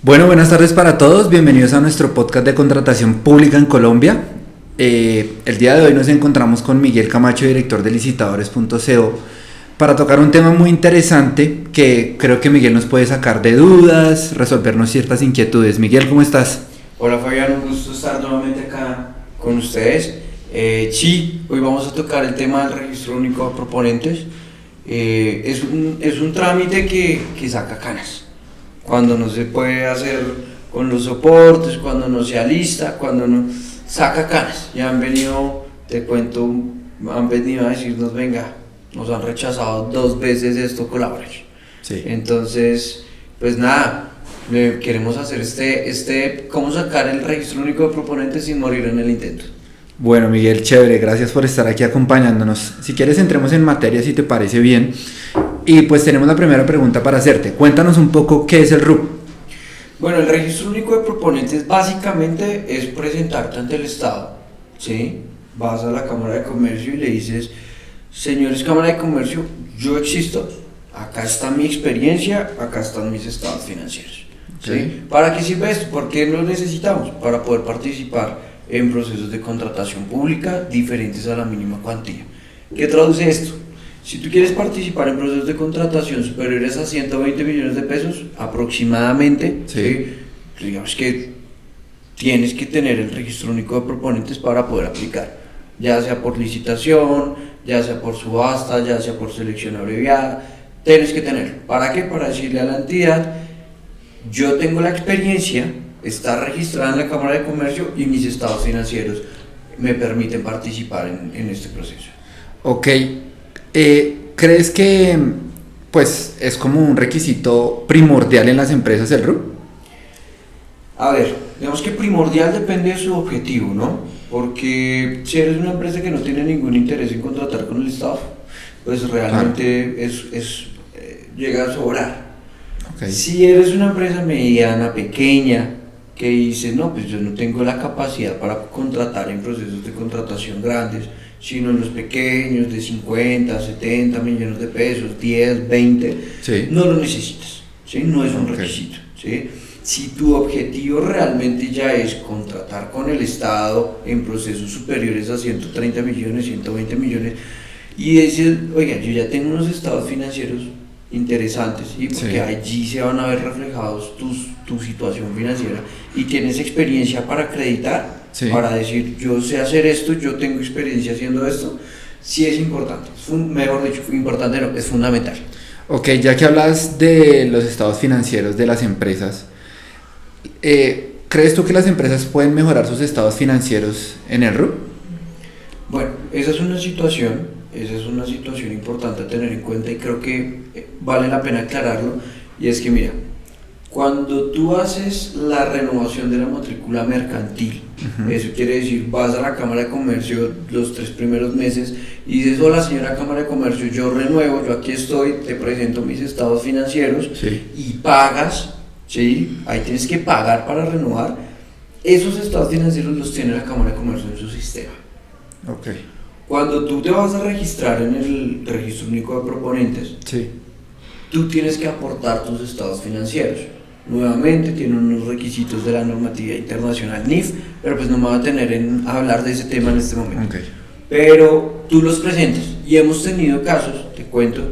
Buenas tardes para todos, bienvenidos a nuestro podcast de contratación pública en Colombia. El día de hoy nos encontramos con Miguel Camacho, director de licitadores.co, para tocar un tema muy interesante que creo que Miguel nos puede sacar de dudas, resolvernos ciertas inquietudes. Miguel, ¿cómo estás? Hola Fabián, un gusto estar nuevamente acá con ustedes. Sí, hoy vamos a tocar el tema del registro único de proponentes. Es un trámite que saca canas. Cuando no se puede hacer con los soportes, cuando no se alista, cuando no saca canas. Ya han venido, te cuento, han venido a decirnos, venga, nos han rechazado 2 veces esto, colaboren. Sí. Entonces, pues nada, queremos hacer cómo sacar el registro único de proponentes sin morir en el intento. Bueno, Miguel, chévere, gracias por estar aquí acompañándonos. Si quieres entremos en materia, si te parece bien. Y pues tenemos la primera pregunta para hacerte. Cuéntanos un poco qué es el RUP. Bueno, el registro único de proponentes básicamente es presentarte ante el Estado, ¿sí? Vas a la Cámara de Comercio y le dices, señores Cámara de Comercio, yo existo, acá está mi experiencia, acá están mis estados financieros, ¿sí? Okay. ¿Para qué sirve esto? ¿Por qué lo necesitamos? Para poder participar en procesos de contratación pública diferentes a la mínima cuantía. ¿Qué traduce esto? Si tú quieres participar en procesos de contratación superiores a 120 millones de pesos, aproximadamente, sí. Digamos que tienes que tener el registro único de proponentes para poder aplicar, ya sea por licitación, ya sea por subasta, ya sea por selección abreviada, tienes que tenerlo. ¿Para qué? Para decirle a la entidad, yo tengo la experiencia, está registrada en la Cámara de Comercio y mis estados financieros me permiten participar en este proceso. Ok. ¿Crees que pues es como un requisito primordial en las empresas el RUP? A ver, digamos que primordial depende de su objetivo, ¿no? Porque si eres una empresa que no tiene ningún interés en contratar con el Estado, pues realmente llega a sobrar. Okay. Si eres una empresa mediana, pequeña, que dice, no, pues yo no tengo la capacidad para contratar en procesos de contratación grandes, sino en los pequeños de 50, 70 millones de pesos, 10, 20, sí. No lo necesitas, ¿sí? No es un requisito, ¿sí? Si tu objetivo realmente ya es contratar con el Estado en procesos superiores a 130 millones, 120 millones, y dices, oiga, yo ya tengo unos estados financieros interesantes, ¿sí? Porque sí. allí se van a ver reflejados tu situación financiera y tienes experiencia para acreditar, sí. Para decir, yo sé hacer esto, yo tengo experiencia haciendo esto, sí es importante, mejor dicho, importante no, es fundamental. Ok, ya que hablas de los estados financieros de las empresas, ¿crees tú que las empresas pueden mejorar sus estados financieros en el RUP? Bueno, esa es una situación importante a tener en cuenta y creo que vale la pena aclararlo, y es que mira, cuando tú haces la renovación de la matrícula mercantil, eso quiere decir, vas a la Cámara de Comercio los 3 primeros meses y dices, hola señora Cámara de Comercio, yo renuevo, yo aquí estoy, te presento mis estados financieros, sí. Y pagas, ¿sí? Ahí tienes que pagar para renovar, esos estados financieros los tiene la Cámara de Comercio en su sistema. Okay. Cuando tú te vas a registrar en el registro único de proponentes, sí. Tú tienes que aportar tus estados financieros. Nuevamente tiene unos requisitos de la normatividad internacional NIF, pero pues no me voy a tener a hablar de ese tema en este momento. Okay. Pero tú los presentas y hemos tenido casos, te cuento,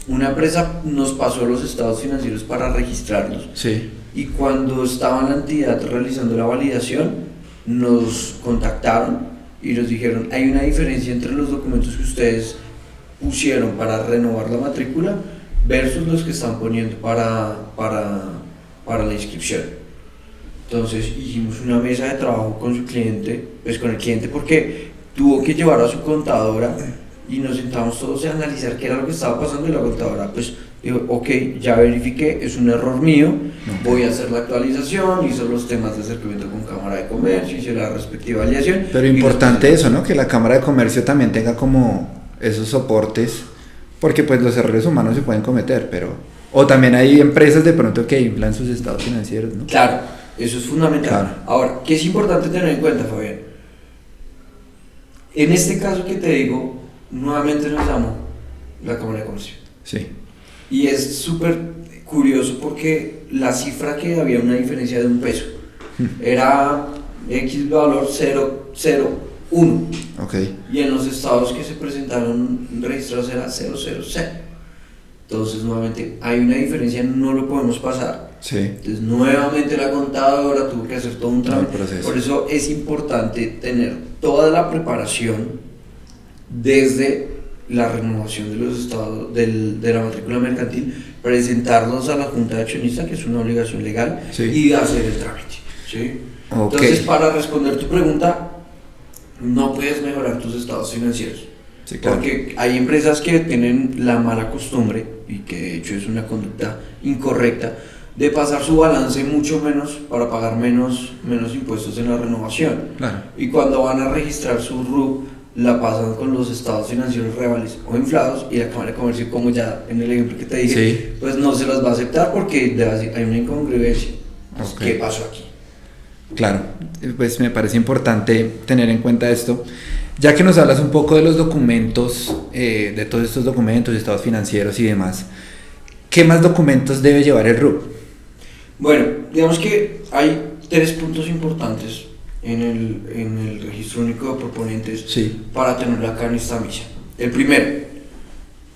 una empresa nos pasó los estados financieros para registrarlos, sí. Y cuando estaba la entidad realizando la validación nos contactaron y nos dijeron, hay una diferencia entre los documentos que ustedes pusieron para renovar la matrícula versus los que están poniendo para la inscripción. Entonces hicimos una mesa de trabajo con su cliente, pues con el cliente, porque tuvo que llevar a su contadora y nos sentamos todos a analizar qué era lo que estaba pasando, y la contadora pues dijo, ok, ya verifiqué, es un error mío, voy a hacer la actualización, hizo los temas de acercamiento con Cámara de Comercio, hice la respectiva validación. Pero importante eso, ¿no? Que la Cámara de Comercio también tenga como esos soportes, porque pues los errores humanos se pueden cometer, pero o también hay empresas de pronto que inflan sus estados financieros, ¿no? Claro, eso es fundamental. Claro. Ahora, ¿qué es importante tener en cuenta, Fabián? En este caso que te digo, nuevamente nos llamó la Cámara de Comercio. Sí. Y es súper curioso porque la cifra que había una diferencia de $1. Era X valor 001. Okay. Y en los estados que se presentaron registrados era 000. Entonces nuevamente hay una diferencia, no lo podemos pasar. Sí. Entonces nuevamente la contadora tuvo que hacer todo un trámite. Por eso es importante tener toda la preparación desde la renovación de los estados de la matrícula mercantil, presentarlos a la Junta de Accionistas, que es una obligación legal, sí, y hacer el trámite, ¿sí? Okay. Entonces, para responder tu pregunta, no puedes mejorar tus estados financieros. Sí, claro. Porque hay empresas que tienen la mala costumbre, y que de hecho es una conducta incorrecta, de pasar su balance mucho menos para pagar menos impuestos en la renovación. Claro. Y cuando van a registrar su RUP, la pasan con los estados financieros reales o inflados, y la Cámara de Comercio, como ya en el ejemplo que te dije, sí, pues no se los va a aceptar porque hay una incongruencia. Okay. ¿Qué pasó aquí? Claro, pues me parece importante tener en cuenta esto. Ya que nos hablas un poco de los documentos, de todos estos documentos, estados financieros y demás, ¿qué más documentos debe llevar el RUP? Bueno, digamos que hay 3 puntos importantes en el registro único de proponentes, sí, para tenerlo acá en esta misa. El primero,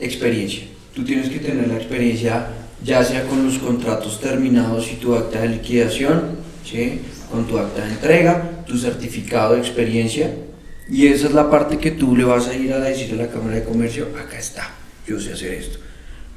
experiencia. Tú tienes que tener la experiencia ya sea con los contratos terminados y tu acta de liquidación, ¿sí?, con tu acta de entrega, tu certificado de experiencia, y esa es la parte que tú le vas a ir a decir a la Cámara de Comercio: acá está, yo sé hacer esto.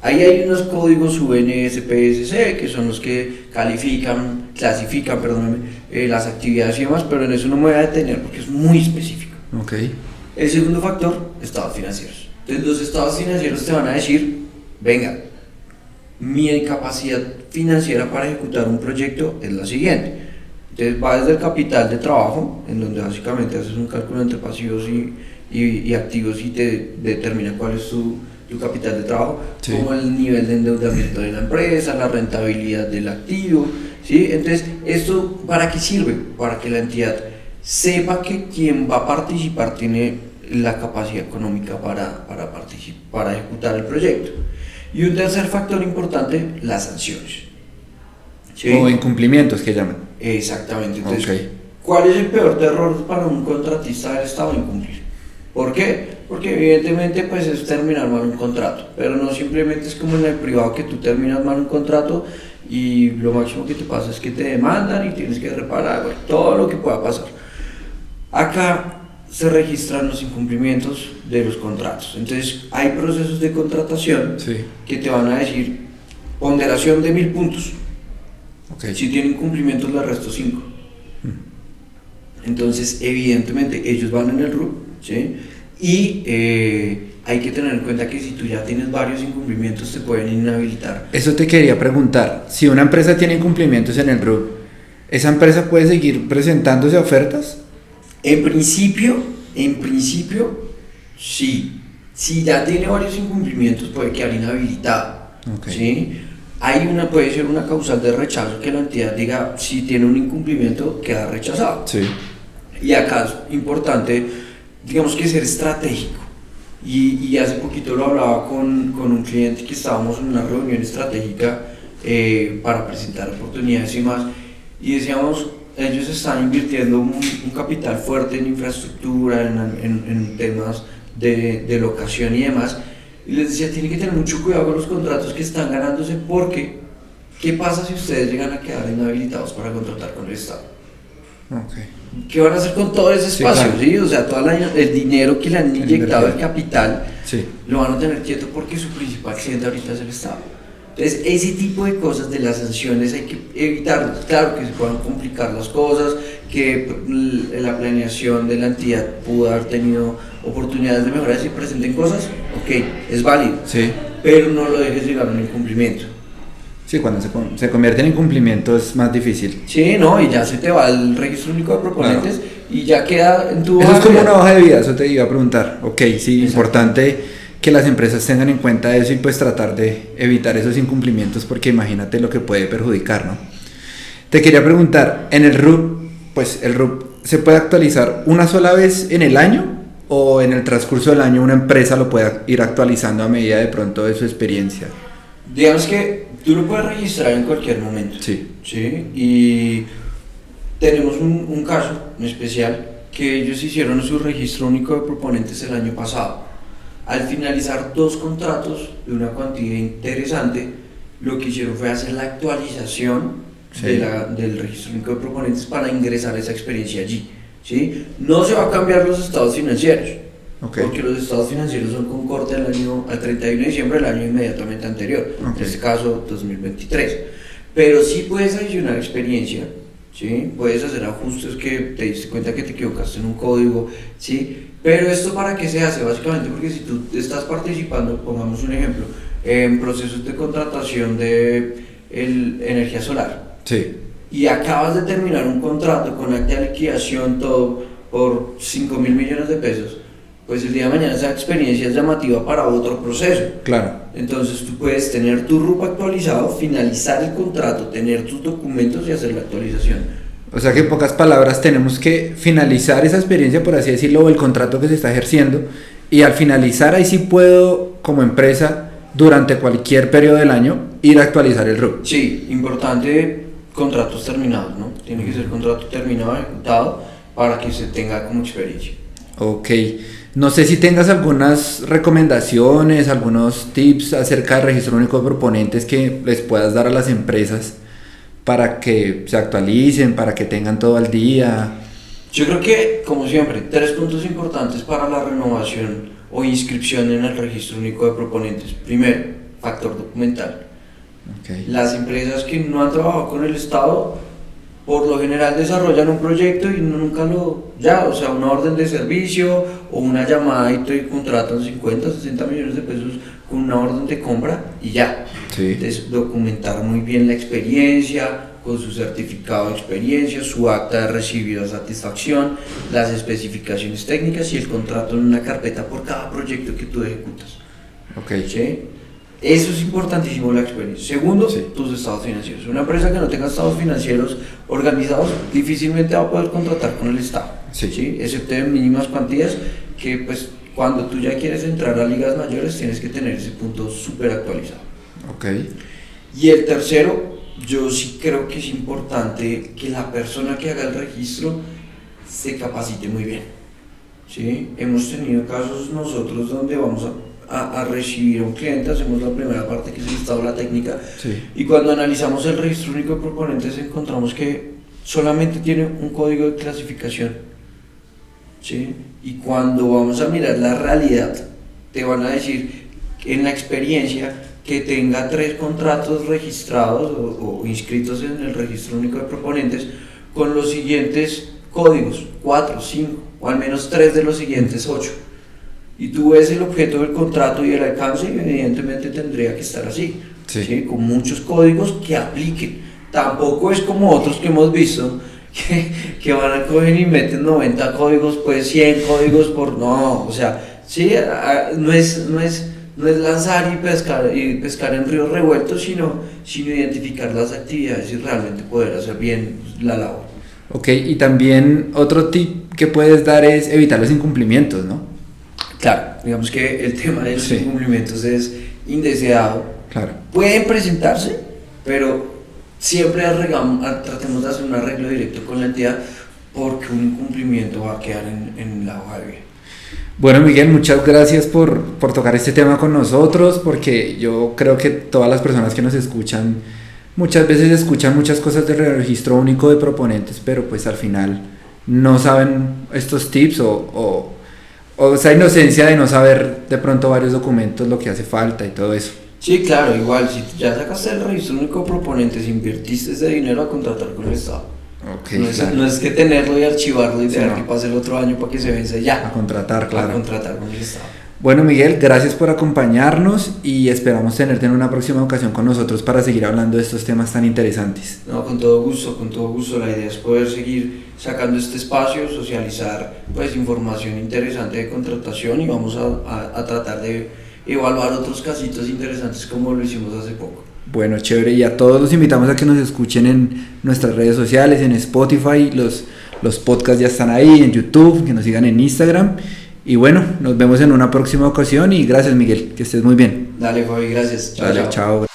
Ahí hay unos códigos UNSPSC que son los que clasifican, las actividades y demás, pero en eso no me voy a detener porque es muy específico. Okay. El segundo factor, estados financieros. Entonces los estados financieros te van a decir: venga, mi capacidad financiera para ejecutar un proyecto es la siguiente. Entonces va desde el capital de trabajo, en donde básicamente haces un cálculo entre pasivos y activos y te determina cuál es tu capital de trabajo, sí, como el nivel de endeudamiento de la empresa, la rentabilidad del activo, ¿sí? Entonces, ¿esto para qué sirve? Para que la entidad sepa que quien va a participar tiene la capacidad económica para ejecutar el proyecto. Y un tercer factor importante, las sanciones, ¿sí? O incumplimientos que llaman. Exactamente. Entonces, okay, ¿cuál es el peor error para un contratista del Estado? Incumplir. ¿Por qué? Porque evidentemente pues es terminar mal un contrato, pero no simplemente es como en el privado que tú terminas mal un contrato y lo máximo que te pasa es que te demandan y tienes que reparar, bueno, todo lo que pueda pasar. Acá se registran los incumplimientos de los contratos, entonces hay procesos de contratación, sí, que te van a decir ponderación de 1000 puntos, okay, si tienen incumplimientos le resto 5. Entonces evidentemente ellos van en el RUP, ¿sí? Y hay que tener en cuenta que si tú ya tienes varios incumplimientos te pueden inhabilitar. Eso te quería preguntar, si una empresa tiene incumplimientos en el RUP, ¿esa empresa puede seguir presentándose a ofertas? En principio, sí. Si ya tiene varios incumplimientos puede quedar inhabilitado, okay, ¿sí? Puede ser una causal de rechazo que la entidad diga: si tiene un incumplimiento queda rechazado, sí. Y acá es importante, digamos, que ser estratégico, y hace poquito lo hablaba con un cliente que estábamos en una reunión estratégica para presentar oportunidades y más, y decíamos: ellos están invirtiendo un capital fuerte en infraestructura, en temas de locación y demás, y les decía: tienen que tener mucho cuidado con los contratos que están ganándose, porque ¿qué pasa si ustedes llegan a quedar inhabilitados para contratar con el Estado? Okay. ¿Qué van a hacer con todo ese espacio? Sí, claro. ¿Sí? O sea, todo el dinero que le han inyectado el capital, sí, lo van a tener quieto porque su principal cliente ahorita es el Estado. Entonces, ese tipo de cosas de las sanciones hay que evitarlas. Claro que se puedan complicar las cosas, que la planeación de la entidad pudo haber tenido oportunidades de mejorar, si presenten cosas, ok, es válido, sí, pero no lo dejes llegar a un incumplimiento. Sí, cuando se convierte en incumplimiento es más difícil. Sí, no, y ya se te va el registro único de proponentes, claro, y ya queda en tu hoja. Eso es como una hoja de vida, eso te iba a preguntar. Ok, sí, importante que las empresas tengan en cuenta eso y pues tratar de evitar esos incumplimientos, porque imagínate lo que puede perjudicar, ¿no? Te quería preguntar, en el RUP, pues el RUP ¿se puede actualizar una sola vez en el año o en el transcurso del año una empresa lo puede ir actualizando a medida de pronto de su experiencia? Digamos que tú lo puedes registrar en cualquier momento. Sí. ¿Sí? Y tenemos un caso en especial que ellos hicieron su registro único de proponentes el año pasado. Al finalizar 2 contratos de una cuantía interesante, lo que hicieron fue hacer la actualización del registro único de proponentes para ingresar esa experiencia allí. ¿Sí? No se va a cambiar los estados financieros, porque los estados financieros son con corte al 31 de diciembre del año inmediatamente anterior, en este caso 2023. Pero sí puedes adicionar experiencia, ¿sí? Puedes hacer ajustes que te diste cuenta que te equivocaste en un código, ¿sí? Pero esto ¿para qué se hace? Básicamente porque si tú estás participando, pongamos un ejemplo, en procesos de contratación de energía solar, sí, y acabas de terminar un contrato con acta de liquidación, todo por 5.000 millones de pesos, pues el día de mañana esa experiencia es llamativa para otro proceso. Claro. Entonces tú puedes tener tu RUP actualizado, finalizar el contrato, tener tus documentos y hacer la actualización. O sea que en pocas palabras tenemos que finalizar esa experiencia, por así decirlo, o el contrato que se está ejerciendo, y al finalizar ahí sí puedo, como empresa, durante cualquier periodo del año, ir a actualizar el RUP. Sí, importante, contratos terminados, ¿no? Tiene que ser contrato terminado, ejecutado, para que se tenga como experiencia. Ok. No sé si tengas algunas recomendaciones, algunos tips acerca del registro único de proponentes que les puedas dar a las empresas para que se actualicen, para que tengan todo al día. Yo creo que, como siempre, 3 puntos importantes para la renovación o inscripción en el registro único de proponentes. Primero, factor documental. Las empresas que no han trabajado con el Estado por lo general desarrollan un proyecto y nunca o sea, una orden de servicio o una llamada y te contratan 50, 60 millones de pesos con una orden de compra y ya. Sí. Entonces, documentar muy bien la experiencia, con su certificado de experiencia, su acta de recibida satisfacción, las especificaciones técnicas y el contrato en una carpeta por cada proyecto que tú ejecutas. ¿Sí? Eso es importantísimo, la experiencia. Segundo, tus estados financieros. Una empresa que no tenga estados financieros organizados difícilmente va a poder contratar con el Estado, ¿sí? Excepto en mínimas cuantías que pues cuando tú ya quieres entrar a ligas mayores tienes que tener ese punto súper actualizado. Y el tercero, yo sí creo que es importante que la persona que haga el registro se capacite muy bien, ¿sí? Hemos tenido casos nosotros donde vamos a recibir a un cliente, hacemos la primera parte que es el estado de la técnica, y cuando analizamos el registro único de proponentes encontramos que solamente tiene un código de clasificación, ¿sí? Y cuando vamos a mirar la realidad te van a decir en la experiencia que tenga 3 contratos registrados o inscritos en el registro único de proponentes con los siguientes códigos, 4, 5 o al menos 3 de los siguientes 8. Y tú ves el objeto del contrato y el alcance y evidentemente tendría que estar así, ¿sí? Con muchos códigos que apliquen. Tampoco es como otros que hemos visto que van a coger y meten 90 códigos, pues 100 códigos por... No, o sea, sí, no es lanzar y pescar en ríos revueltos, sino identificar las actividades y realmente poder hacer bien la labor. Ok, y también otro tip que puedes dar es evitar los incumplimientos, ¿no? Claro, digamos que el tema de los incumplimientos es indeseado. Claro. Pueden presentarse, pero siempre tratemos de hacer un arreglo directo con la entidad porque un incumplimiento va a quedar en la hoja de vida. Bueno, Miguel, muchas gracias por tocar este tema con nosotros, porque yo creo que todas las personas que nos escuchan muchas veces escuchan muchas cosas del registro único de proponentes, pero pues al final no saben estos tips o esa inocencia de no saber de pronto varios documentos, lo que hace falta y todo eso. Sí, claro, igual, si ya sacaste el registro único de proponentes, invertiste ese dinero a contratar con el Estado. No es que tenerlo y archivarlo y dejar que pase el otro año para que se vence ya. A contratar, claro. A contratar con el Estado. Bueno, Miguel, gracias por acompañarnos y esperamos tenerte en una próxima ocasión con nosotros para seguir hablando de estos temas tan interesantes. No, con todo gusto. La idea es poder seguir sacando este espacio, socializar pues información interesante de contratación y vamos a tratar de evaluar otros casitos interesantes como lo hicimos hace poco. Bueno, chévere, y a todos los invitamos a que nos escuchen en nuestras redes sociales, en Spotify, los podcasts ya están ahí, en YouTube, que nos sigan en Instagram. Y bueno, nos vemos en una próxima ocasión y gracias, Miguel, que estés muy bien. Dale, Fabi, gracias. Chao.